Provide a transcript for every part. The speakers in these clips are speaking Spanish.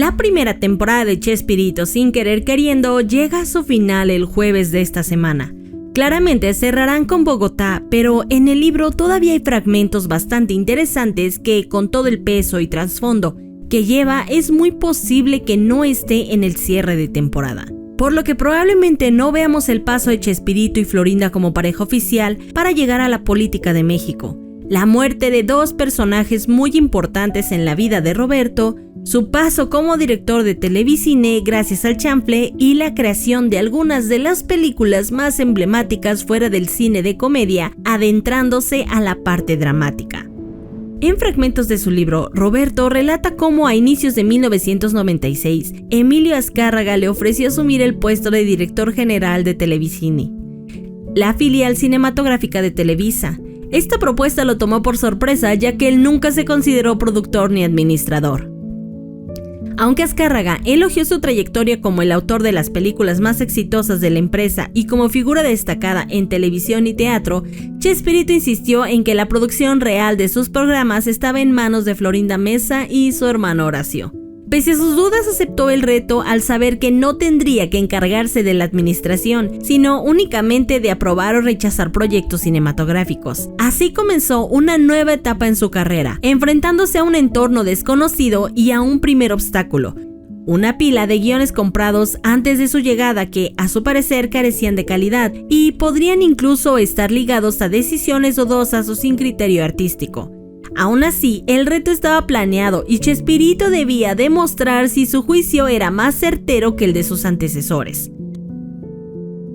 La primera temporada de Chespirito sin querer queriendo llega a su final el jueves de esta semana. Claramente cerrarán con Bogotá, pero en el libro todavía hay fragmentos bastante interesantes que, con todo el peso y trasfondo que lleva, es muy posible que no esté en el cierre de temporada. Por lo que probablemente no veamos el paso de Chespirito y Florinda como pareja oficial para llegar a la política de México. La muerte de dos personajes muy importantes en la vida de Roberto, su paso como director de Televicine gracias al chanfle y la creación de algunas de las películas más emblemáticas fuera del cine de comedia, adentrándose a la parte dramática. En fragmentos de su libro, Roberto relata cómo a inicios de 1996, Emilio Azcárraga le ofreció asumir el puesto de director general de Televicine, la filial cinematográfica de Televisa. Esta propuesta lo tomó por sorpresa, ya que él nunca se consideró productor ni administrador. Aunque Azcárraga elogió su trayectoria como el autor de las películas más exitosas de la empresa y como figura destacada en televisión y teatro, Chespirito insistió en que la producción real de sus programas estaba en manos de Florinda Mesa y su hermano Horacio. Pese a sus dudas, aceptó el reto al saber que no tendría que encargarse de la administración, sino únicamente de aprobar o rechazar proyectos cinematográficos. Así comenzó una nueva etapa en su carrera, enfrentándose a un entorno desconocido y a un primer obstáculo: una pila de guiones comprados antes de su llegada que, a su parecer, carecían de calidad y podrían incluso estar ligados a decisiones dudosas o sin criterio artístico. Aún así, el reto estaba planeado y Chespirito debía demostrar si su juicio era más certero que el de sus antecesores.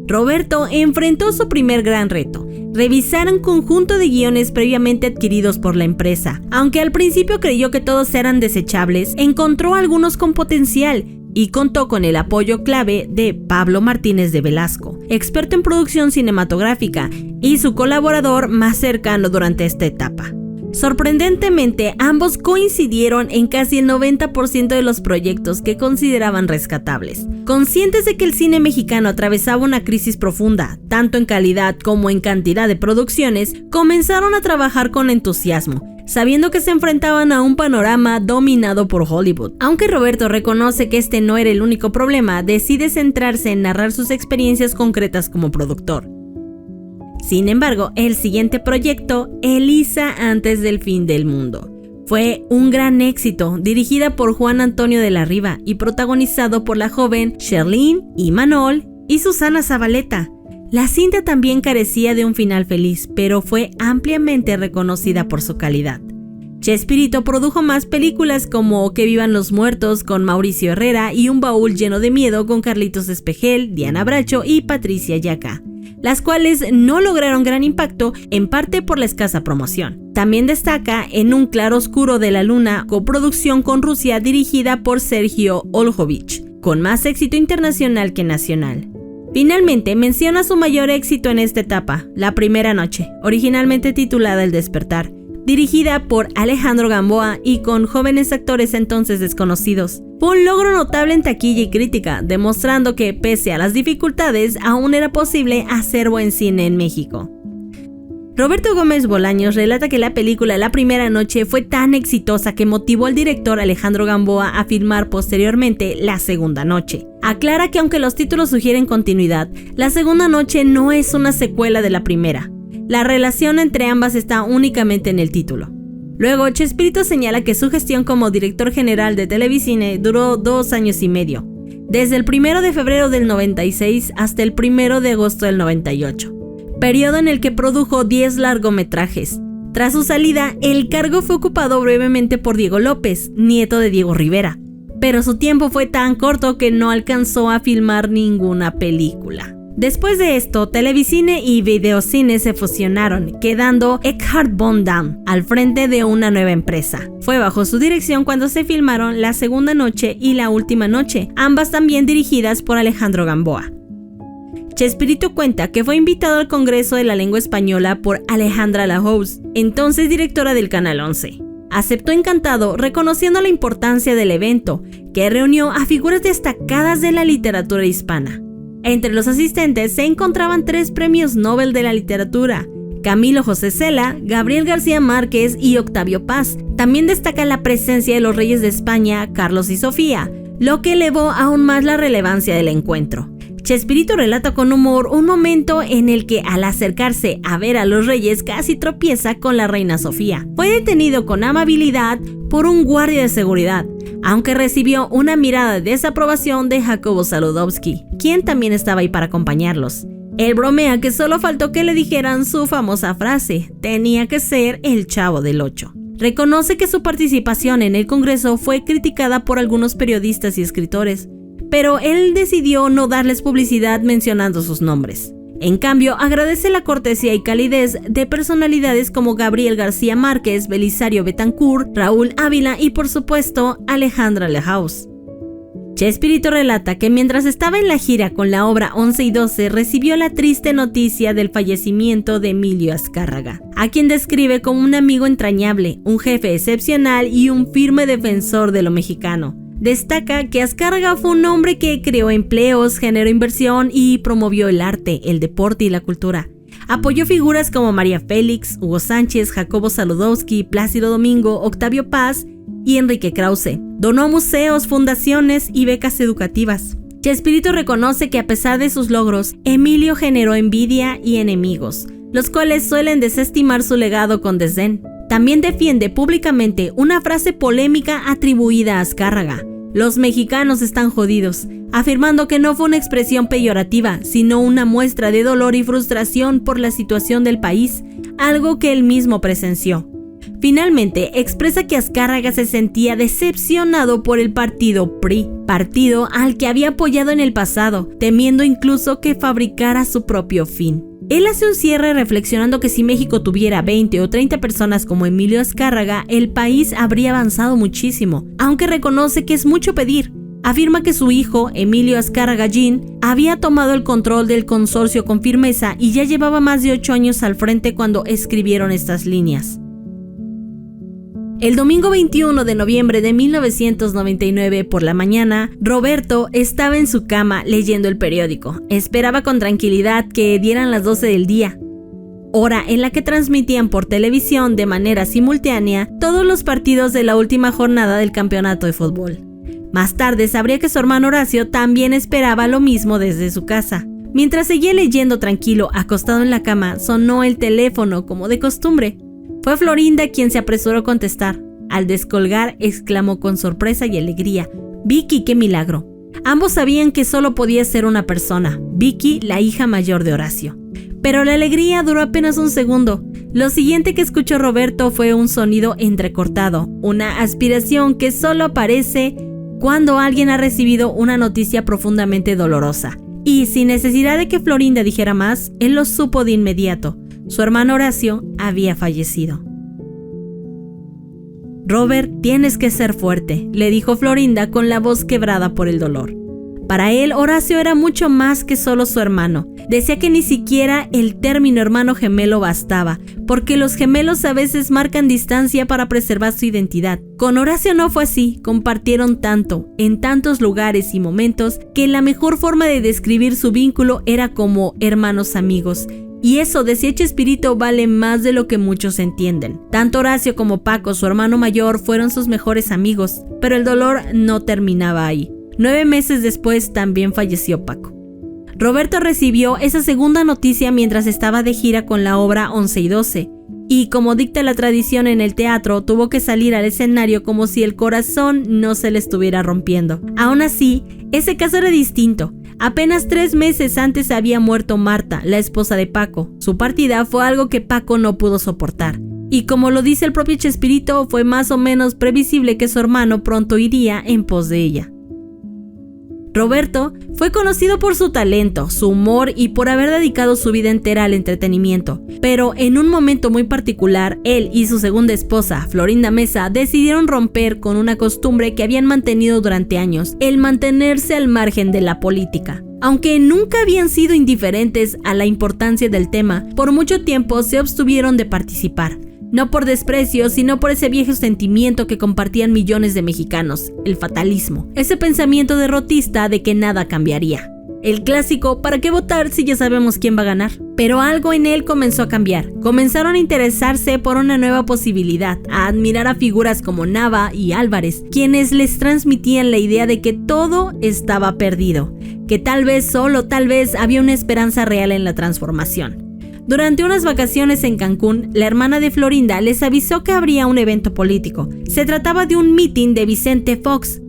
Roberto enfrentó su primer gran reto: revisar un conjunto de guiones previamente adquiridos por la empresa. Aunque al principio creyó que todos eran desechables, encontró algunos con potencial y contó con el apoyo clave de Pablo Martínez de Velasco, experto en producción cinematográfica y su colaborador más cercano durante esta etapa. Sorprendentemente, ambos coincidieron en casi el 90% de los proyectos que consideraban rescatables. Conscientes de que el cine mexicano atravesaba una crisis profunda, tanto en calidad como en cantidad de producciones, comenzaron a trabajar con entusiasmo, sabiendo que se enfrentaban a un panorama dominado por Hollywood. Aunque Roberto reconoce que este no era el único problema, decide centrarse en narrar sus experiencias concretas como productor. Sin embargo, el siguiente proyecto, Elisa antes del fin del mundo, fue un gran éxito, dirigida por Juan Antonio de la Riva y protagonizado por la joven Sherlyn Imanol y Susana Zabaleta. La cinta también carecía de un final feliz, pero fue ampliamente reconocida por su calidad. Chespirito produjo más películas como Que vivan los muertos con Mauricio Herrera y Un baúl lleno de miedo con Carlitos Espejel, Diana Bracho y Patricia Yaca, las cuales no lograron gran impacto, en parte por la escasa promoción. También destaca En un claroscuro de la luna, coproducción con Rusia dirigida por Sergio Oljovich, con más éxito internacional que nacional. Finalmente menciona su mayor éxito en esta etapa, La primera noche, originalmente titulada El despertar, dirigida por Alejandro Gamboa y con jóvenes actores entonces desconocidos. Fue un logro notable en taquilla y crítica, demostrando que, pese a las dificultades, aún era posible hacer buen cine en México. Roberto Gómez Bolaños relata que la película La primera noche fue tan exitosa que motivó al director Alejandro Gamboa a filmar posteriormente La segunda noche. Aclara que aunque los títulos sugieren continuidad, La segunda noche no es una secuela de la primera. La relación entre ambas está únicamente en el título. Luego, Chespirito señala que su gestión como director general de Televicine duró 2 años y medio, desde el 1 de febrero del 96 hasta el 1 de agosto del 98, periodo en el que produjo 10 largometrajes. Tras su salida, el cargo fue ocupado brevemente por Diego López, nieto de Diego Rivera, pero su tiempo fue tan corto que no alcanzó a filmar ninguna película. Después de esto, Televicine y Videocine se fusionaron, quedando Eckhard von Damm al frente de una nueva empresa. Fue bajo su dirección cuando se filmaron La segunda noche y La última noche, ambas también dirigidas por Alejandro Gamboa. Chespirito cuenta que fue invitado al Congreso de la Lengua Española por Alejandra Lahouse, entonces directora del Canal 11. Aceptó encantado, reconociendo la importancia del evento, que reunió a figuras destacadas de la literatura hispana. Entre los asistentes se encontraban 3 premios Nobel de la literatura: Camilo José Cela, Gabriel García Márquez y Octavio Paz. También destaca la presencia de los reyes de España, Carlos y Sofía, lo que elevó aún más la relevancia del encuentro. Chespirito relata con humor un momento en el que al acercarse a ver a los reyes casi tropieza con la reina Sofía. Fue detenido con amabilidad por un guardia de seguridad, aunque recibió una mirada de desaprobación de Jacobo Zabludovsky, quien también estaba ahí para acompañarlos. Él bromea que solo faltó que le dijeran su famosa frase: tenía que ser el Chavo del Ocho. Reconoce que su participación en el Congreso fue criticada por algunos periodistas y escritores, pero él decidió no darles publicidad mencionando sus nombres. En cambio, agradece la cortesía y calidez de personalidades como Gabriel García Márquez, Belisario Betancourt, Raúl Ávila y, por supuesto, Alejandra Lejaus. Chespirito relata que mientras estaba en la gira con la obra 11 y 12 recibió la triste noticia del fallecimiento de Emilio Azcárraga, a quien describe como un amigo entrañable, un jefe excepcional y un firme defensor de lo mexicano. Destaca que Azcárraga fue un hombre que creó empleos, generó inversión y promovió el arte, el deporte y la cultura. Apoyó figuras como María Félix, Hugo Sánchez, Jacobo Zabludovsky, Plácido Domingo, Octavio Paz y Enrique Krause. Donó museos, fundaciones y becas educativas. Chespirito reconoce que a pesar de sus logros, Emilio generó envidia y enemigos, los cuales suelen desestimar su legado con desdén. También defiende públicamente una frase polémica atribuida a Azcárraga: los mexicanos están jodidos, afirmando que no fue una expresión peyorativa, sino una muestra de dolor y frustración por la situación del país, algo que él mismo presenció. Finalmente, expresa que Azcárraga se sentía decepcionado por el partido PRI, partido al que había apoyado en el pasado, temiendo incluso que fabricara su propio fin. Él hace un cierre reflexionando que si México tuviera 20 o 30 personas como Emilio Azcárraga, el país habría avanzado muchísimo, aunque reconoce que es mucho pedir. Afirma que su hijo, Emilio Azcárraga Gin, había tomado el control del consorcio con firmeza y ya llevaba más de 8 años al frente cuando escribieron estas líneas. El domingo 21 de noviembre de 1999 por la mañana, Roberto estaba en su cama leyendo el periódico. Esperaba con tranquilidad que dieran las 12 del día, hora en la que transmitían por televisión de manera simultánea todos los partidos de la última jornada del campeonato de fútbol. Más tarde sabría que su hermano Horacio también esperaba lo mismo desde su casa. Mientras seguía leyendo tranquilo, acostado en la cama, sonó el teléfono como de costumbre. Fue Florinda quien se apresuró a contestar. Al descolgar, exclamó con sorpresa y alegría: «Vicky, qué milagro». Ambos sabían que solo podía ser una persona, Vicky, la hija mayor de Horacio. Pero la alegría duró apenas un segundo. Lo siguiente que escuchó Roberto fue un sonido entrecortado, una aspiración que solo aparece cuando alguien ha recibido una noticia profundamente dolorosa. Y sin necesidad de que Florinda dijera más, él lo supo de inmediato. Su hermano Horacio había fallecido. «Robert, tienes que ser fuerte», le dijo Florinda con la voz quebrada por el dolor. Para él, Horacio era mucho más que solo su hermano. Decía que ni siquiera el término hermano gemelo bastaba, porque los gemelos a veces marcan distancia para preservar su identidad. Con Horacio no fue así, compartieron tanto, en tantos lugares y momentos, que la mejor forma de describir su vínculo era como hermanos amigos. Y eso, decía Chespirito, vale más de lo que muchos entienden. Tanto Horacio como Paco, su hermano mayor, fueron sus mejores amigos, pero el dolor no terminaba ahí. 9 meses después también falleció Paco. Roberto recibió esa segunda noticia mientras estaba de gira con la obra 11 y 12, y como dicta la tradición en el teatro, tuvo que salir al escenario como si el corazón no se le estuviera rompiendo. Aún así, ese caso era distinto. Apenas 3 meses antes había muerto Marta, la esposa de Paco. Su partida fue algo que Paco no pudo soportar. Y como lo dice el propio Chespirito, fue más o menos previsible que su hermano pronto iría en pos de ella. Roberto fue conocido por su talento, su humor y por haber dedicado su vida entera al entretenimiento. Pero en un momento muy particular, él y su segunda esposa, Florinda Mesa, decidieron romper con una costumbre que habían mantenido durante años, el mantenerse al margen de la política. Aunque nunca habían sido indiferentes a la importancia del tema, por mucho tiempo se abstuvieron de participar. No por desprecio, sino por ese viejo sentimiento que compartían millones de mexicanos, el fatalismo, ese pensamiento derrotista de que nada cambiaría. El clásico ¿para qué votar si ya sabemos quién va a ganar? Pero algo en él comenzó a cambiar. Comenzaron a interesarse por una nueva posibilidad, a admirar a figuras como Nava y Álvarez, quienes les transmitían la idea de que todo estaba perdido, que tal vez, solo tal vez, había una esperanza real en la transformación. Durante unas vacaciones en Cancún, la hermana de Florinda les avisó que habría un evento político. Se trataba de un mitin de Vicente Fox,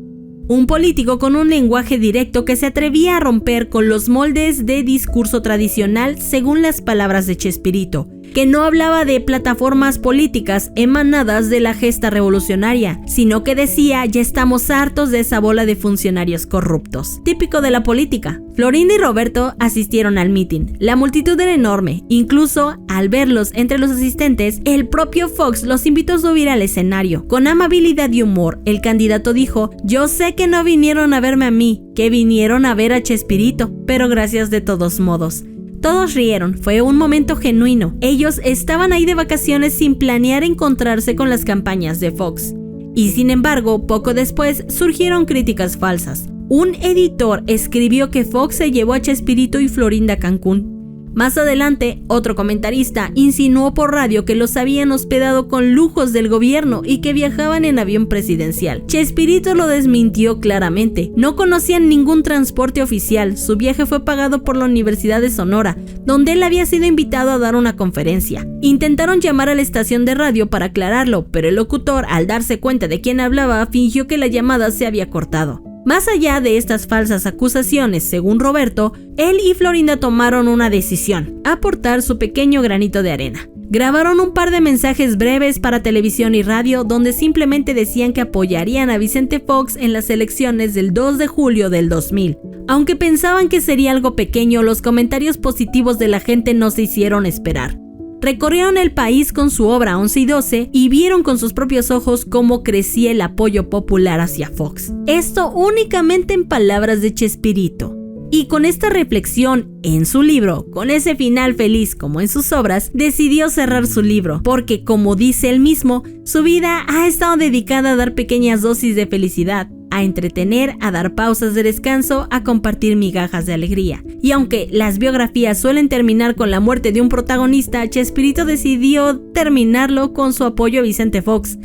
un político con un lenguaje directo que se atrevía a romper con los moldes de discurso tradicional según las palabras de Chespirito, que no hablaba de plataformas políticas emanadas de la gesta revolucionaria, sino que decía ya estamos hartos de esa bola de funcionarios corruptos. Típico de la política. Florinda y Roberto asistieron al mitin. La multitud era enorme, incluso al verlos entre los asistentes, el propio Fox los invitó a subir al escenario. Con amabilidad y humor, el candidato dijo: yo sé que no vinieron a verme a mí, que vinieron a ver a Chespirito, pero gracias de todos modos. Todos rieron, fue un momento genuino. Ellos estaban ahí de vacaciones sin planear encontrarse con las campañas de Fox. Y sin embargo, poco después surgieron críticas falsas. Un editor escribió que Fox se llevó a Chespirito y Florinda a Cancún. Más adelante, otro comentarista insinuó por radio que los habían hospedado con lujos del gobierno y que viajaban en avión presidencial. Chespirito lo desmintió claramente. No conocían ningún transporte oficial. Su viaje fue pagado por la Universidad de Sonora, donde él había sido invitado a dar una conferencia. Intentaron llamar a la estación de radio para aclararlo, pero el locutor, al darse cuenta de quién hablaba, fingió que la llamada se había cortado. Más allá de estas falsas acusaciones, según Roberto, él y Florinda tomaron una decisión: aportar su pequeño granito de arena. Grabaron un par de mensajes breves para televisión y radio donde simplemente decían que apoyarían a Vicente Fox en las elecciones del 2 de julio del 2000. Aunque pensaban que sería algo pequeño, los comentarios positivos de la gente no se hicieron esperar. Recorrieron el país con su obra 11 y 12 y vieron con sus propios ojos cómo crecía el apoyo popular hacia Fox. Esto únicamente en palabras de Chespirito. Y con esta reflexión en su libro, con ese final feliz como en sus obras, decidió cerrar su libro, porque como dice él mismo, su vida ha estado dedicada a dar pequeñas dosis de felicidad, a entretener, a dar pausas de descanso, a compartir migajas de alegría. Y aunque las biografías suelen terminar con la muerte de un protagonista, Chespirito decidió terminarlo con su apoyo a Vicente Fox,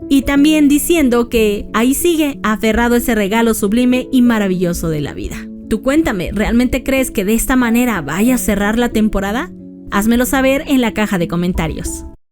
y también diciendo que ahí sigue, aferrado a ese regalo sublime y maravilloso de la vida. Tú cuéntame, ¿realmente crees que de esta manera vaya a cerrar la temporada? Házmelo saber en la caja de comentarios.